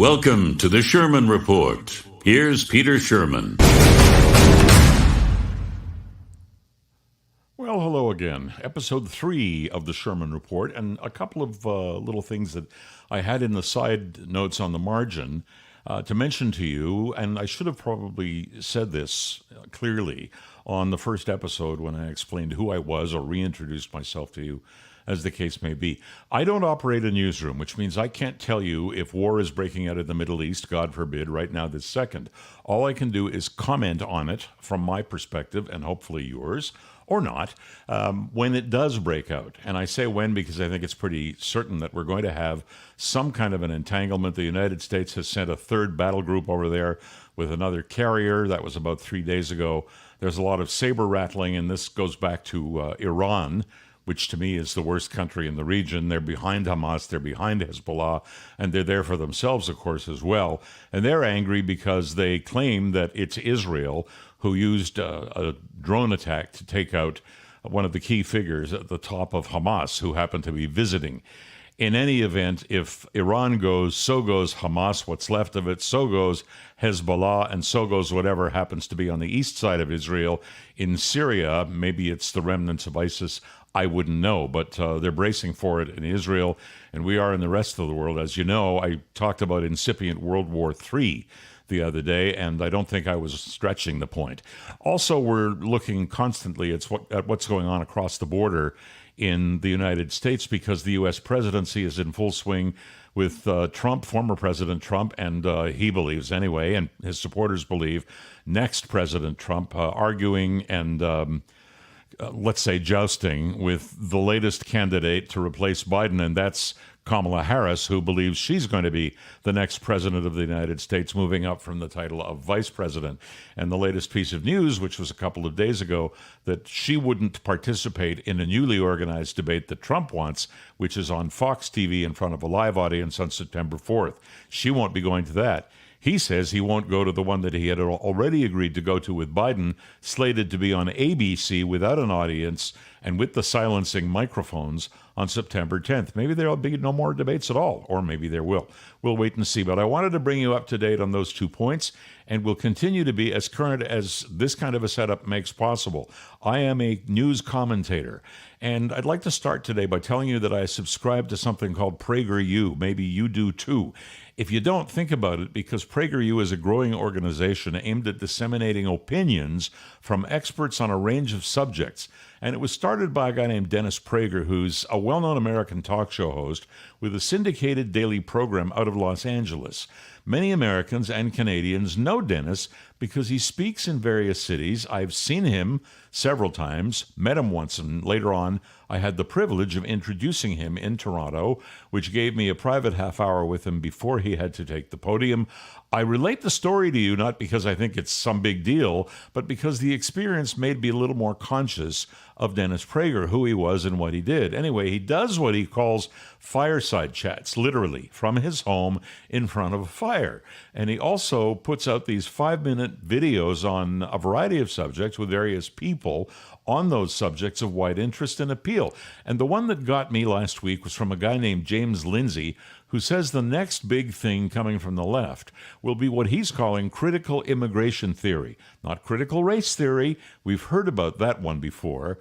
Welcome to the Sherman Report. Here's Peter Sherman. Well, hello again. Episode 3 of the Sherman Report, and a couple of little things that I had in the side notes on the margin to mention to you, and I should have probably said this clearly on the first episode when I explained who I was or reintroduced myself to you, as the case may be. I don't operate a newsroom, which means I can't tell you if war is breaking out in the Middle East, God forbid, right now this second. All I can do is comment on it from my perspective, and hopefully yours, or not, when it does break out. And I say when because I think it's pretty certain that we're going to have some kind of an entanglement. The United States has sent a third battle group over there with another carrier. That was about 3 days ago. There's a lot of saber rattling, and this goes back to Iran, which to me is the worst country in the region. They're behind Hamas, they're behind Hezbollah, and they're there for themselves, of course, as well. And they're angry because they claim that it's Israel who used a drone attack to take out one of the key figures at the top of Hamas, who happened to be visiting. In any event, if Iran goes, so goes Hamas, what's left of it, so goes Hezbollah, and so goes whatever happens to be on the east side of Israel. In Syria, maybe it's the remnants of ISIS, I wouldn't know, but they're bracing for it in Israel, and we are in the rest of the world. As you know, I talked about incipient World War III the other day, and I don't think I was stretching the point. Also, we're looking constantly at what's going on across the border in the United States, because the U.S. presidency is in full swing with Trump, former President Trump, and he believes anyway, and his supporters believe, next President Trump, arguing and let's say jousting with the latest candidate to replace Biden, and that's Kamala Harris, who believes she's going to be the next president of the United States, moving up from the title of vice president. And the latest piece of news, which was a couple of days ago, that she wouldn't participate in a newly organized debate that Trump wants, which is on Fox TV in front of a live audience on September 4th. She won't be going to that. He says he won't go to the one that he had already agreed to go to with Biden, slated to be on ABC without an audience and with the silencing microphones on September 10th. Maybe there'll be no more debates at all, or maybe there will. We'll wait and see. But I wanted to bring you up to date on those 2 points, and will continue to be as current as this kind of a setup makes possible. I am a news commentator, and I'd like to start today by telling you that I subscribe to something called PragerU. Maybe you do too. If you don't, think about it, because PragerU is a growing organization aimed at disseminating opinions from experts on a range of subjects. And it was started by a guy named Dennis Prager, who's a well-known American talk show host with a syndicated daily program out of Los Angeles. Many Americans and Canadians know Dennis because he speaks in various cities. I've seen him several times, met him once, and later on I had the privilege of introducing him in Toronto, which gave me a private half hour with him before he had to take the podium. I relate the story to you not because I think it's some big deal, but because the experience made me a little more conscious of Dennis Prager, who he was and what he did. Anyway, he does what he calls fireside chats, literally, from his home in front of a fire. And he also puts out these 5-minute videos on a variety of subjects with various people on those subjects of wide interest and appeal. And the one that got me last week was from a guy named James Lindsay, who says the next big thing coming from the left will be what he's calling critical immigration theory, not critical race theory. We've heard about that one before.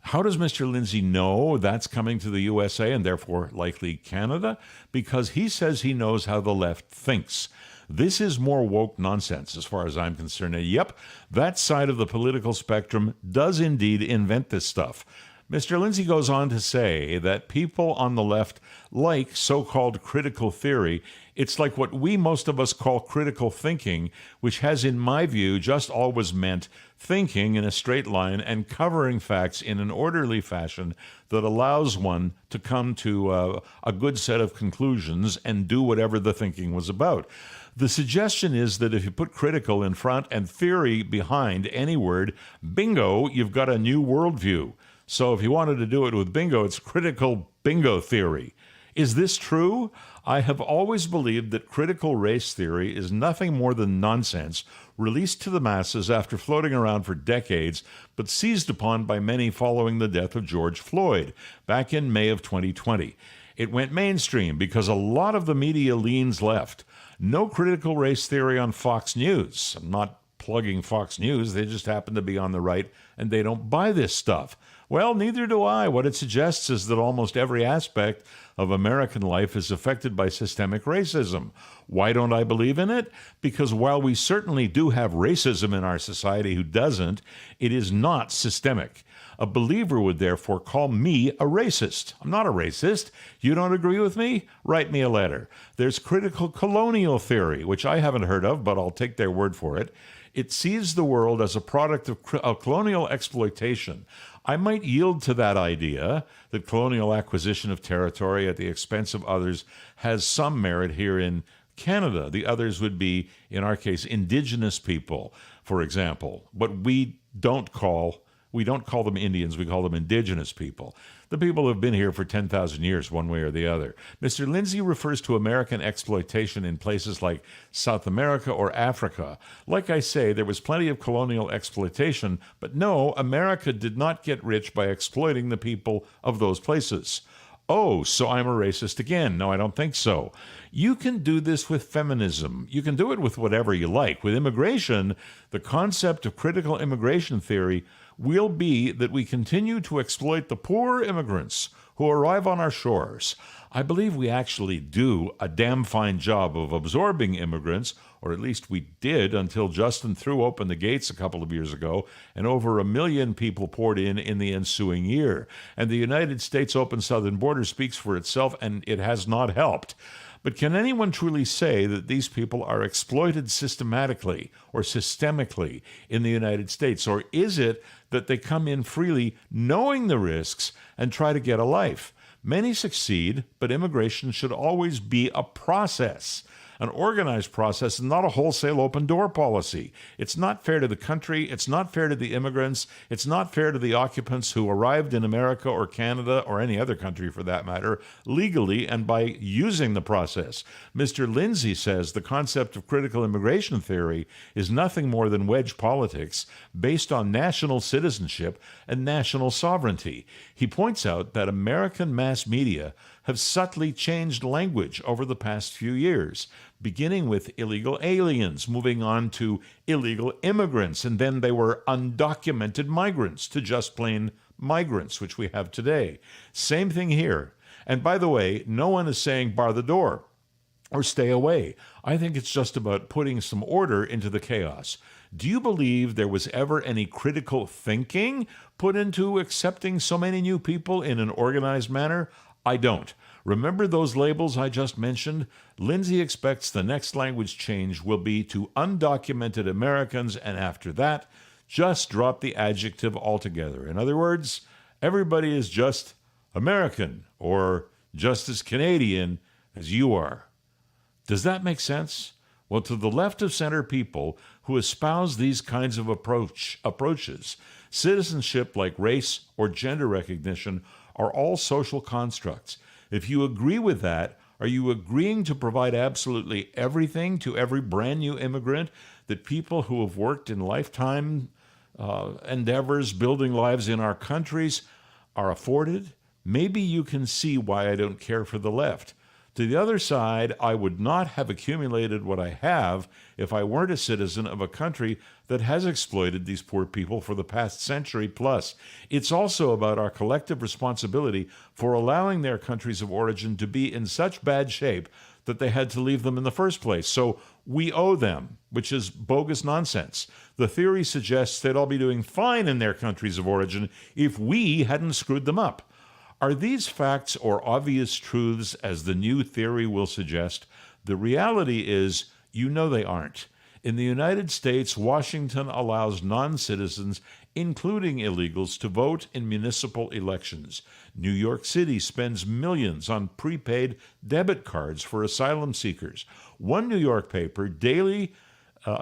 How does Mr. Lindsay know that's coming to the USA and therefore likely Canada? Because he says he knows how the left thinks. This is more woke nonsense as far as I'm concerned. And yep, that side of the political spectrum does indeed invent this stuff. Mr. Lindsay goes on to say that people on the left like so-called critical theory. It's like what most of us call critical thinking, which has, in my view, just always meant thinking in a straight line and covering facts in an orderly fashion that allows one to come to a good set of conclusions and do whatever the thinking was about. The suggestion is that if you put critical in front and theory behind any word, bingo, you've got a new worldview. So if you wanted to do it with bingo, it's critical bingo theory. Is this true? I have always believed that critical race theory is nothing more than nonsense released to the masses after floating around for decades, but seized upon by many following the death of George Floyd back in May of 2020. It went mainstream because a lot of the media leans left. No critical race theory on Fox News. I'm not plugging Fox News. They just happen to be on the right, and they don't buy this stuff. Well, neither do I. What it suggests is that almost every aspect of American life is affected by systemic racism. Why don't I believe in it? Because while we certainly do have racism in our society, who doesn't, it is not systemic. A believer would therefore call me a racist. I'm not a racist. You don't agree with me? Write me a letter. There's critical colonial theory, which I haven't heard of, but I'll take their word for it. It sees the world as a product of colonial exploitation. I might yield to that idea that colonial acquisition of territory at the expense of others has some merit here in Canada. The others would be, in our case, Indigenous people, for example. But we don't call them Indians, we call them Indigenous people. The people who have been here for 10,000 years, one way or the other. Mr. Lindsay refers to American exploitation in places like South America or Africa. Like I say, there was plenty of colonial exploitation, but no, America did not get rich by exploiting the people of those places. Oh, so I'm a racist again. No, I don't think so. You can do this with feminism. You can do it with whatever you like. With immigration, the concept of critical immigration theory will be that we continue to exploit the poor immigrants who arrive on our shores. I believe we actually do a damn fine job of absorbing immigrants, or at least we did until Justin threw open the gates a couple of years ago, and over 1 million people poured in the ensuing year. And the United States open southern border speaks for itself, and it has not helped. But can anyone truly say that these people are exploited systematically or systemically in the United States? Or is it that they come in freely knowing the risks and try to get a life? Many succeed, but immigration should always be a process, an organized process, and not a wholesale open door policy. It's not fair to the country. It's not fair to the immigrants. It's not fair to the occupants who arrived in America or Canada or any other country for that matter, legally and by using the process. Mr. Lindsay says the concept of critical immigration theory is nothing more than wedge politics based on national citizenship and national sovereignty. He points out that American mass media have subtly changed language over the past few years, beginning with illegal aliens, moving on to illegal immigrants, and then they were undocumented migrants to just plain migrants, which we have today. Same thing here. And by the way, no one is saying bar the door or stay away. I think it's just about putting some order into the chaos. Do you believe there was ever any critical thinking put into accepting so many new people in an organized manner? I don't. Remember those labels I just mentioned? Lindsay expects the next language change will be to undocumented Americans, and after that, just drop the adjective altogether. In other words, everybody is just American or just as Canadian as you are. Does that make sense? Well, to the left of center people who espouse these kinds of approaches, citizenship like race or gender recognition are all social constructs. If you agree with that, are you agreeing to provide absolutely everything to every brand new immigrant that people who have worked in lifetime endeavors building lives in our countries are afforded? Maybe you can see why I don't care for the left. To the other side, I would not have accumulated what I have if I weren't a citizen of a country that has exploited these poor people for the past century plus. It's also about our collective responsibility for allowing their countries of origin to be in such bad shape that they had to leave them in the first place. So we owe them, which is bogus nonsense. The theory suggests they'd all be doing fine in their countries of origin if we hadn't screwed them up. Are these facts or obvious truths, as the new theory will suggest? The reality is, you know they aren't. In the United States, Washington allows non-citizens, including illegals, to vote in municipal elections. New York City spends millions on prepaid debit cards for asylum seekers. One New York paper, a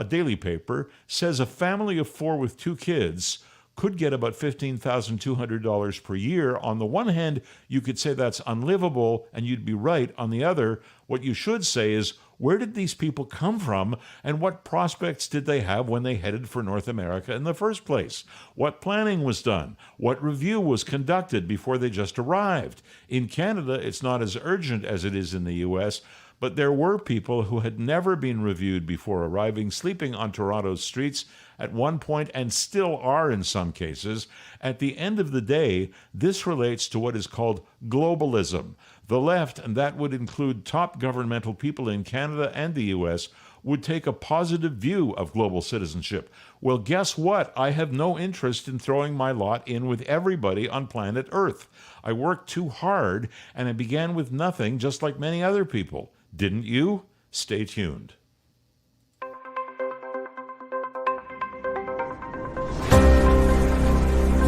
daily paper, says a family of 4 with 2 kids could get about $15,200 per year. On the one hand, you could say that's unlivable, and you'd be right. On the other, what you should say is, Where did these people come from, and what prospects did they have when they headed for North America in the first place? What planning was done? What review was conducted before they just arrived? In Canada, it's not as urgent as it is in the U.S., but there were people who had never been reviewed before arriving, sleeping on Toronto's streets at one point and still are in some cases. At the end of the day, this relates to what is called globalism. The left, and that would include top governmental people in Canada and the U.S., would take a positive view of global citizenship. Well, guess what? I have no interest in throwing my lot in with everybody on planet Earth. I worked too hard, and I began with nothing, just like many other people. Didn't you? Stay tuned.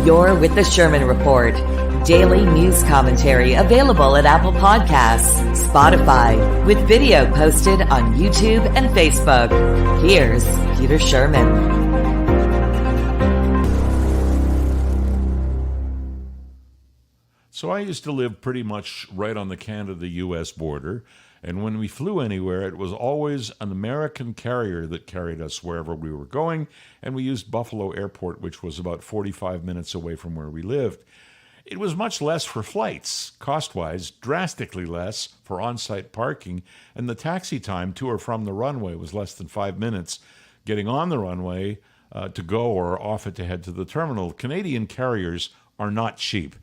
You're with the Sherman Report. Daily news commentary available at Apple Podcasts, Spotify, with video posted on YouTube and Facebook. Here's Peter Sherman. So I used to live pretty much right on the Canada-U.S. border, and when we flew anywhere, it was always an American carrier that carried us wherever we were going, and we used Buffalo Airport, which was about 45 minutes away from where we lived. It was much less for flights, cost-wise, drastically less for on-site parking, and the taxi time to or from the runway was less than 5 minutes getting on the runway to go or off it to head to the terminal. Canadian carriers are not cheap.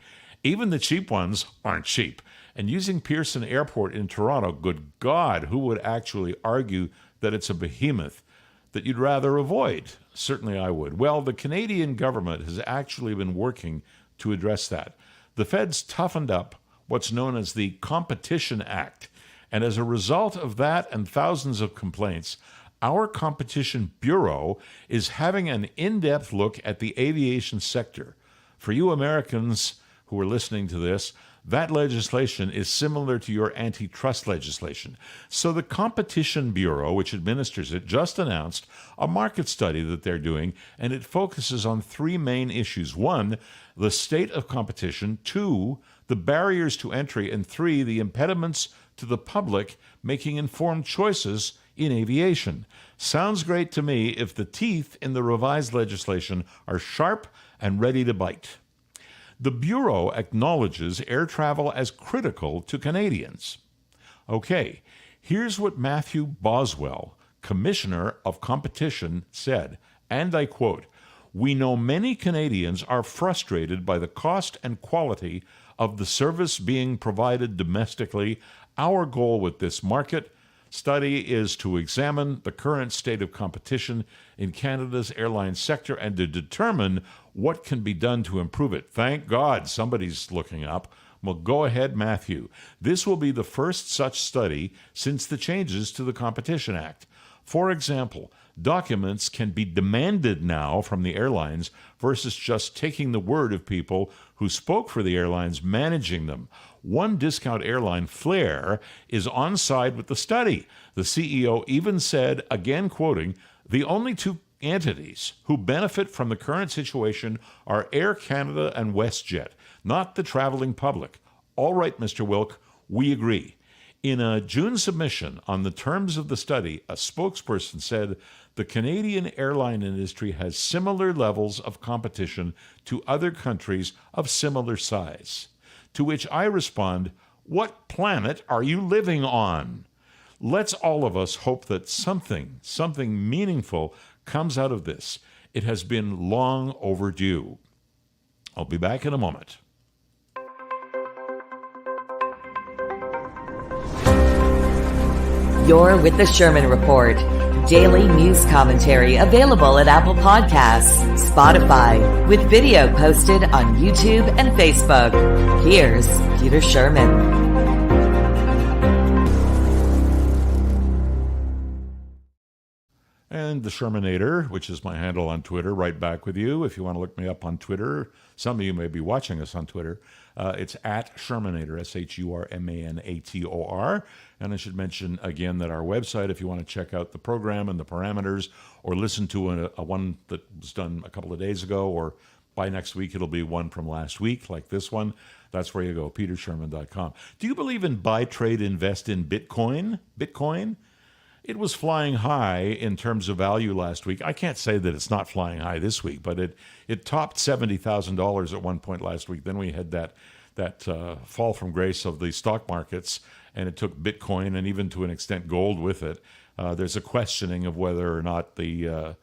Even the cheap ones aren't cheap. And using Pearson Airport in Toronto, good God, who would actually argue that it's a behemoth that you'd rather avoid? Certainly I would. Well, the Canadian government has actually been working to address that. The feds toughened up what's known as the Competition Act. And as a result of that and thousands of complaints, our Competition Bureau is having an in-depth look at the aviation sector. For you Americans who are listening to this, that legislation is similar to your antitrust legislation. So the Competition Bureau, which administers it, just announced a market study that they're doing, and it focuses on three main issues. One, the state of competition. Two, the barriers to entry. And three, the impediments to the public making informed choices in aviation. Sounds great to me if the teeth in the revised legislation are sharp and ready to bite. The Bureau acknowledges air travel as critical to Canadians. Okay, here's what Matthew Boswell, Commissioner of Competition, said, and I quote, "We know many Canadians are frustrated by the cost and quality of the service being provided domestically. Our goal with this market study is to examine the current state of competition in Canada's airline sector and to determine what can be done to improve it." Thank God somebody's looking up. Well, go ahead, Matthew. This will be the first such study since the changes to the Competition Act. For example, documents can be demanded now from the airlines versus just taking the word of people who spoke for the airlines managing them. One discount airline, Flair, is on side with the study. The CEO even said, again quoting, "The only two entities who benefit from the current situation are Air Canada and WestJet, not the traveling public." All right, Mr. Wilk, we agree. In a June submission on the terms of the study, a spokesperson said the Canadian airline industry has similar levels of competition to other countries of similar size. To which I respond, what planet are you living on? Let's all of us hope that something meaningful comes out of this. It has been long overdue. I'll be back in a moment. You're with the Sherman Report. Daily news commentary available at Apple Podcasts, Spotify, with video posted on YouTube and Facebook. Here's Peter Sherman. And the Shermanator, which is my handle on Twitter, right back with you. If you want to look me up on Twitter, some of you may be watching us on Twitter. It's at Shermanator, SHURMANATOR. And I should mention again that our website, if you want to check out the program and the parameters, or listen to a one that was done a couple of days ago, or by next week it'll be one from last week, like this one. That's where you go, petersherman.com. Do you believe in buy, trade, invest in Bitcoin? Bitcoin? it was flying high in terms of value last week. I can't say that it's not flying high this week, but it topped $70,000 at one point last week. Then we had that fall from grace of the stock markets, and it took Bitcoin and even to an extent gold with it. There's a questioning of whether or not the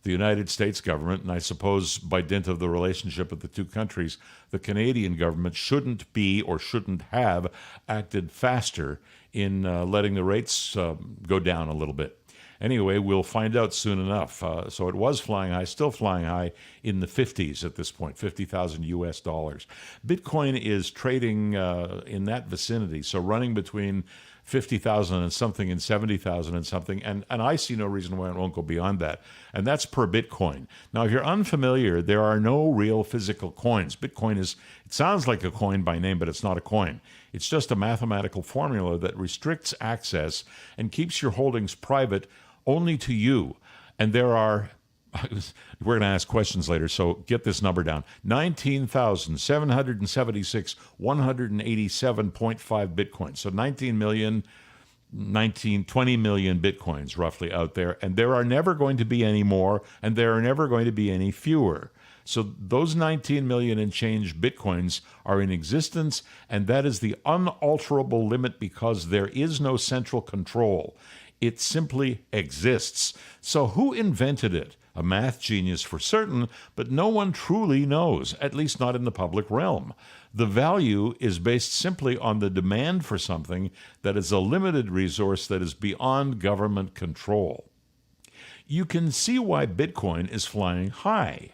United States government, and I suppose by dint of the relationship of the two countries, the Canadian government shouldn't be or shouldn't have acted faster in letting the rates go down a little bit. Anyway, we'll find out soon enough. So it was flying high, still flying high in the 50s at this point, 50,000 US dollars. Bitcoin is trading in that vicinity, so running between 50,000 and something and 70,000 and something, and I see no reason why it won't go beyond that. And that's per Bitcoin. Now, if you're unfamiliar, there are no real physical coins. Bitcoin it sounds like a coin by name, but it's not a coin. It's just a mathematical formula that restricts access and keeps your holdings private only to you. And there are, we're going to ask questions later, so get this number down. 19,776, 187.5 Bitcoins. So 20 million Bitcoins roughly out there. And there are never going to be any more, and there are never going to be any fewer. So those 19 million and change Bitcoins are in existence, and that is the unalterable limit because there is no central control. It simply exists. So who invented it? A math genius for certain, but no one truly knows, at least not in the public realm. The value is based simply on the demand for something that is a limited resource that is beyond government control. You can see why Bitcoin is flying high.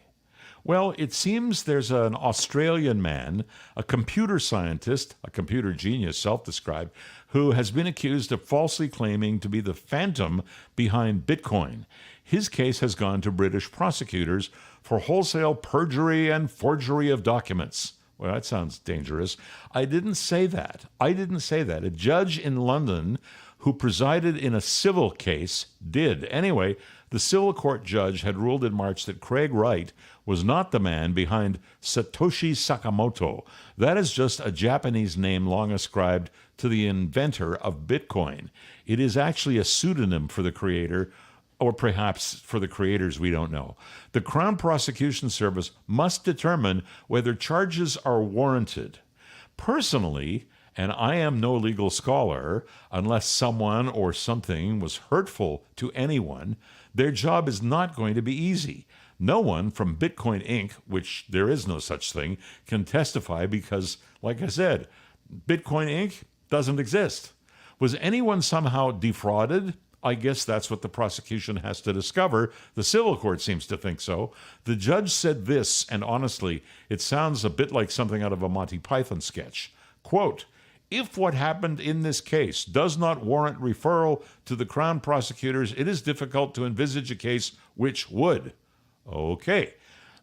Well, it seems there's an Australian man, a computer scientist, a computer genius, self-described, who has been accused of falsely claiming to be the phantom behind Bitcoin. His case has gone to British prosecutors for wholesale perjury and forgery of documents. Well, that sounds dangerous. I didn't say that. A judge in London who presided in a civil case did. Anyway, the civil court judge had ruled in March that Craig Wright was not the man behind Satoshi Sakamoto. That is just a Japanese name long ascribed to the inventor of Bitcoin. It is actually a pseudonym for the creator, or perhaps for the creators, we don't know. The Crown Prosecution Service must determine whether charges are warranted. Personally, and I am no legal scholar, unless someone or something was hurtful to anyone, their job is not going to be easy. No one from Bitcoin Inc., which there is no such thing, can testify because, like I said, Bitcoin Inc. doesn't exist. Was anyone somehow defrauded? I guess that's what the prosecution has to discover. The civil court seems to think so. The judge said this, and honestly, it sounds a bit like something out of a Monty Python sketch. Quote, "If what happened in this case does not warrant referral to the Crown prosecutors, it is difficult to envisage a case which would." Okay.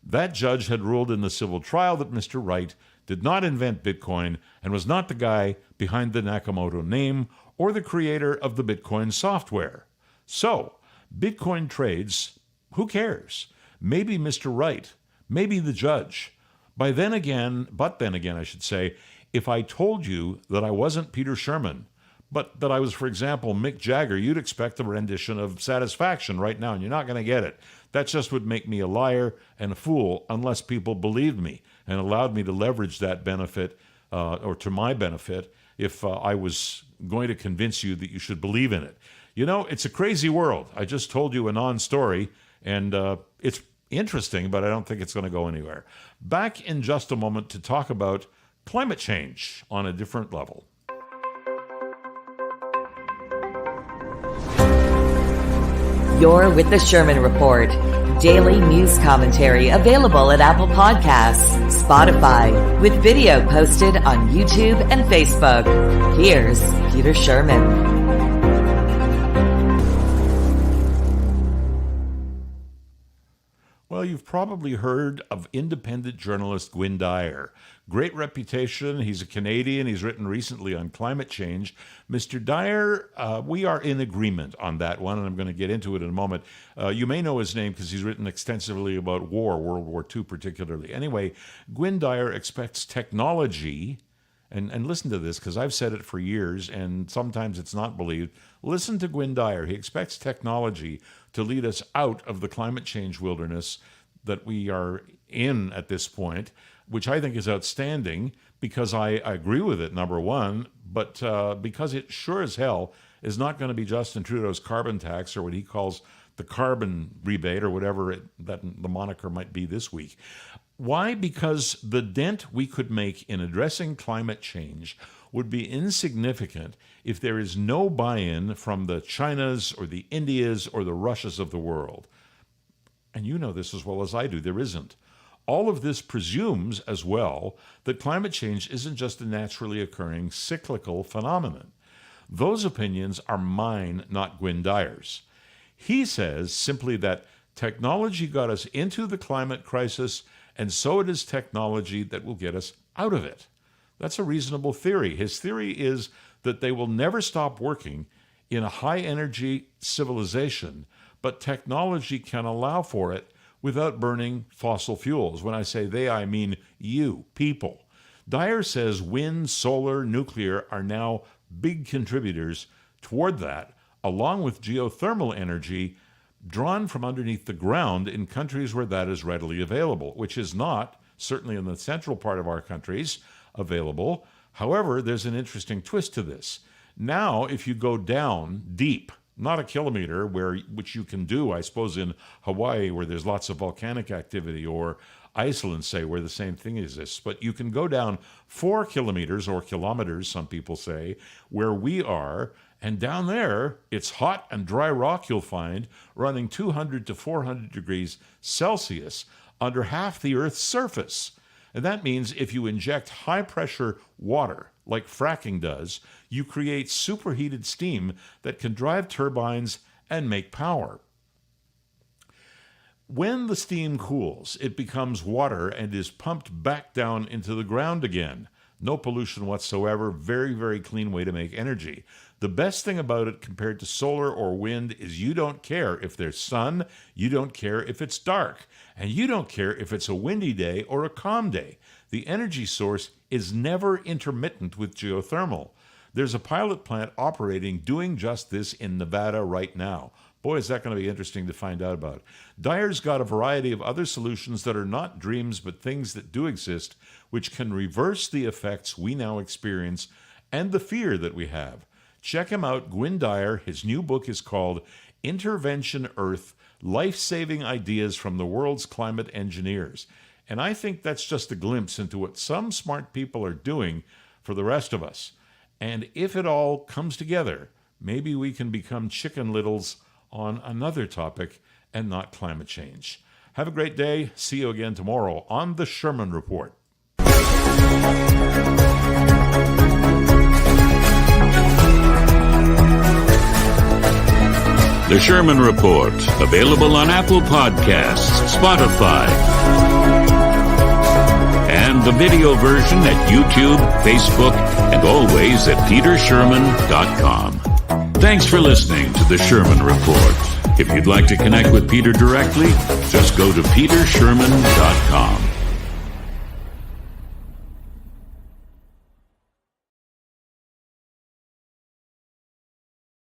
That judge had ruled in the civil trial that Mr. Wright did not invent Bitcoin and was not the guy behind the Nakamoto name or the creator of the Bitcoin software. So, Bitcoin trades, who cares? Maybe Mr. Wright, maybe the judge. But then again, I should say, if I told you that I wasn't Peter Sherman, but that I was, for example, Mick Jagger, you'd expect a rendition of Satisfaction right now, and you're not going to get it. That just would make me a liar and a fool unless people believed me and allowed me to leverage that benefit, or to my benefit, if I was going to convince you that you should believe in it. You know, it's a crazy world. I just told you a non-story, and it's interesting, but I don't think it's going to go anywhere. Back in just a moment to talk about climate change on a different level. You're with the Sherman Report, daily news commentary available at Apple Podcasts, Spotify, with video posted on YouTube and Facebook. Here's Peter Sherman. Well, you've probably heard of independent journalist Gwynne Dyer. Great reputation. He's a Canadian. He's written recently on climate change. Mr. Dyer, we are in agreement on that one, and I'm going to get into it in a moment. You may know his name because he's written extensively about war, World War II particularly. Anyway, Gwynne Dyer expects technology and listen to this, because I've said it for years, and sometimes it's not believed. Listen to Gwyn Dyer. He expects technology to lead us out of the climate change wilderness that we are in at this point, which I think is outstanding, because I agree with it, number one, but because it sure as hell is not going to be Justin Trudeau's carbon tax, or what he calls the carbon rebate, or whatever that the moniker might be this week. Why? Because the dent we could make in addressing climate change would be insignificant if there is no buy-in from the Chinas or the Indias or the Russias of the world. And you know this as well as I do, there isn't. All of this presumes as well that climate change isn't just a naturally occurring cyclical phenomenon. Those opinions are mine, not Gwyn Dyer's. He says simply that technology got us into the climate crisis, and so it is technology that will get us out of it. That's a reasonable theory. His theory is that they will never stop working in a high-energy civilization, but technology can allow for it without burning fossil fuels. When I say they, I mean you, people. Dyer says wind, solar, nuclear are now big contributors toward that, along with geothermal energy drawn from underneath the ground in countries where that is readily available, which is not, certainly in the central part of our countries, available. However, there's an interesting twist to this. Now, if you go down deep, not a kilometer, which you can do, I suppose, in Hawaii, where there's lots of volcanic activity, or Iceland, say, where the same thing exists, but you can go down 4 kilometers, or kilometers, some people say, where we are, and down there, it's hot and dry rock, you'll find, running 200 to 400 degrees Celsius under half the Earth's surface. And that means if you inject high-pressure water, like fracking does, you create superheated steam that can drive turbines and make power. When the steam cools, it becomes water and is pumped back down into the ground again. No pollution whatsoever, very, very clean way to make energy. The best thing about it compared to solar or wind is you don't care if there's sun, you don't care if it's dark, and you don't care if it's a windy day or a calm day. The energy source is never intermittent with geothermal. There's a pilot plant operating doing just this in Nevada right now. Boy, is that going to be interesting to find out about. Dyer's got a variety of other solutions that are not dreams, but things that do exist, which can reverse the effects we now experience and the fear that we have. Check him out, Gwyn Dyer. His new book is called Intervention Earth, Life-Saving Ideas from the World's Climate Engineers. And I think that's just a glimpse into what some smart people are doing for the rest of us. And if it all comes together, maybe we can become chicken littles on another topic and not climate change. Have a great day. See you again tomorrow on The Sherman Report. The Sherman Report, available on Apple Podcasts, Spotify, and the video version at YouTube, Facebook, and always at petersherman.com. Thanks for listening to The Sherman Report. If you'd like to connect with Peter directly, just go to petersherman.com.